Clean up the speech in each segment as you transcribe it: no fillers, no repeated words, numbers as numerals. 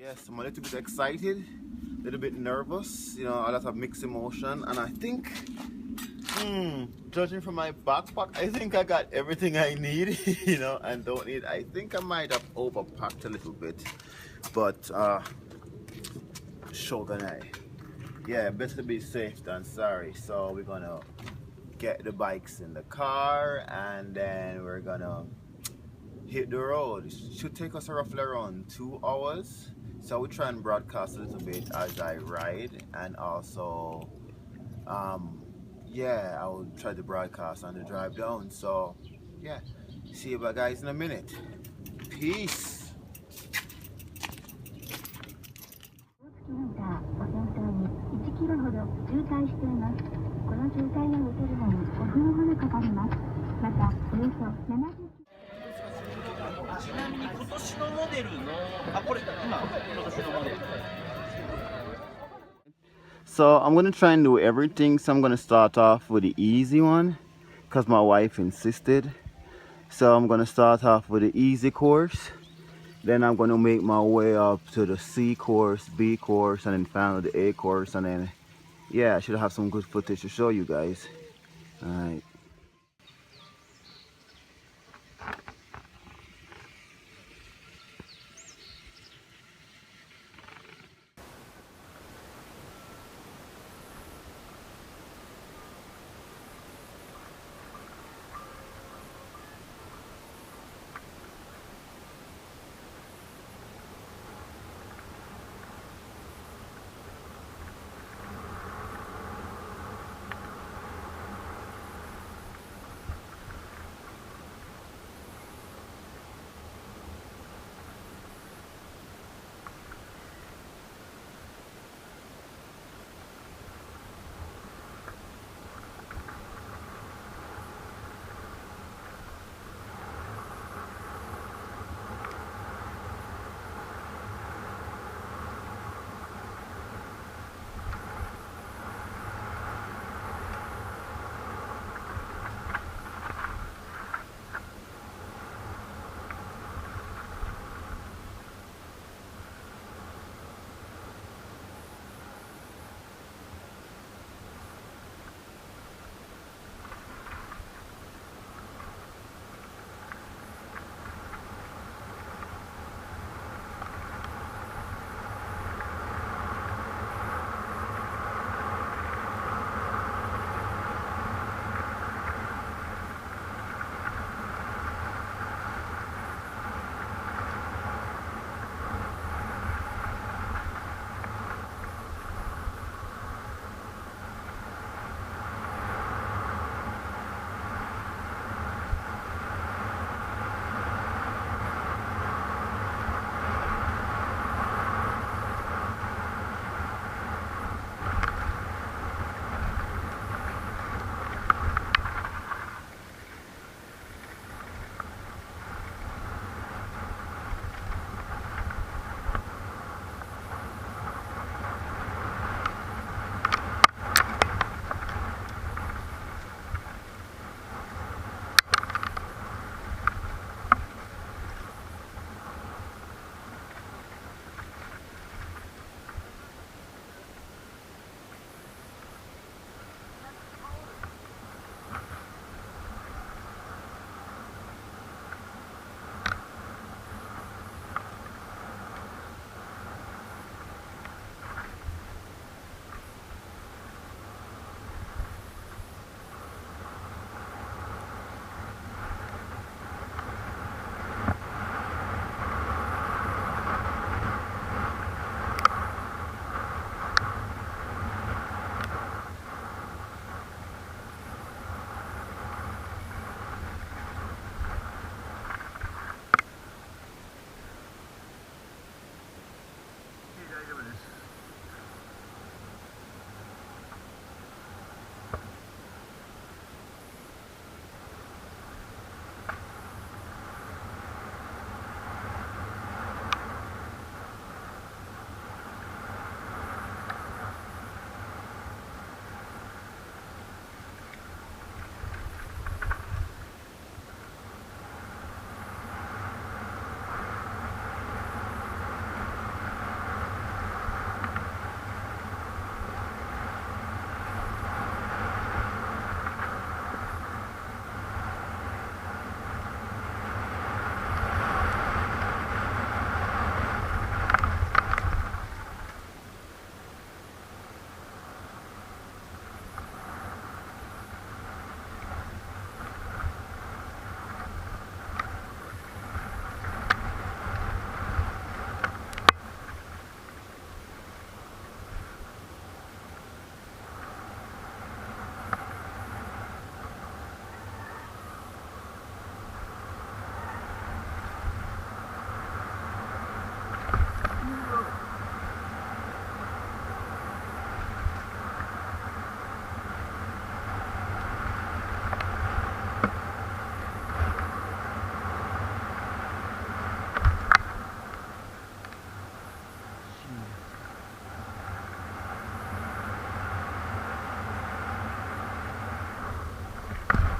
Yes, I'm a little bit excited, a little bit nervous, you know, a lot of mixed emotion, and I think, judging from my backpack, I think I got everything I need, you know, and don't need. I think I might have overpacked a little bit, but Shogunai, yeah, best to be safe than sorry. So we're gonna get the bikes in the car, and then we're gonna hit the road. It should take us roughly around 2 hours. So we try and broadcast a little bit as I ride, and also, um, yeah, I will try to broadcast on the drive down. So, yeah, see you guys in a minute. Peace. 1キロほど渋滞しています。この渋滞を抜けるのに5分ほどかかります。また、およそ70ちなみに今年のモデルの、これ今今年のモデル。So I'm gonna try and do everything. So I'm gonna start off with the easy one, because my wife insisted. So I'm gonna start off with the easy course. Then I'm gonna make my way up to the C course, B course, and then finally the A course, and then yeah, I should have some good footage to show you guys. All right.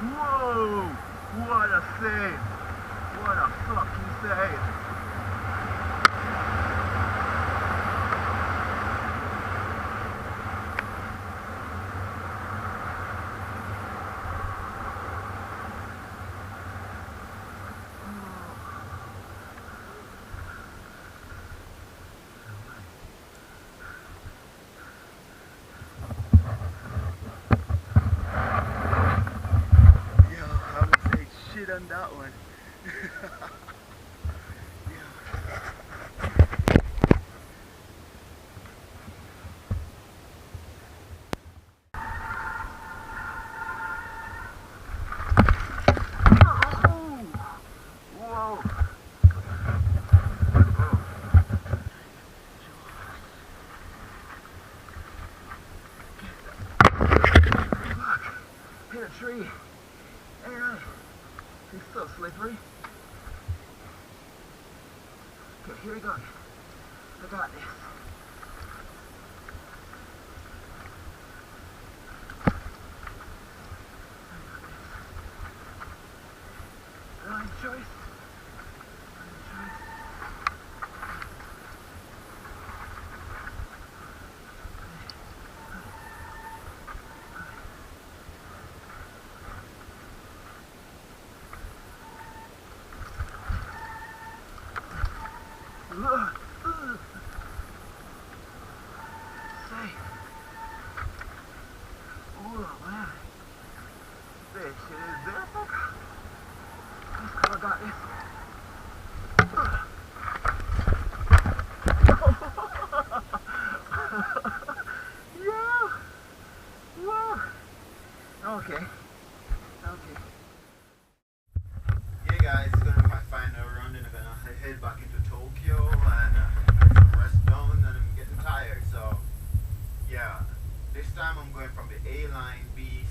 Whoa! What a save! What a fucking save! On that one. Hit a tree. Alright. It's so slippery. Okay, here we go. I got this. Right choice. Safe. Oh man. This shit is difficult. I got this. Yeah. Whoa. Okay. Okay. Yeah guys, it's gonna be my final run and I'm gonna head back into Tokyo and get some rest down and I'm getting tired, so yeah. This time I'm going from the A line, B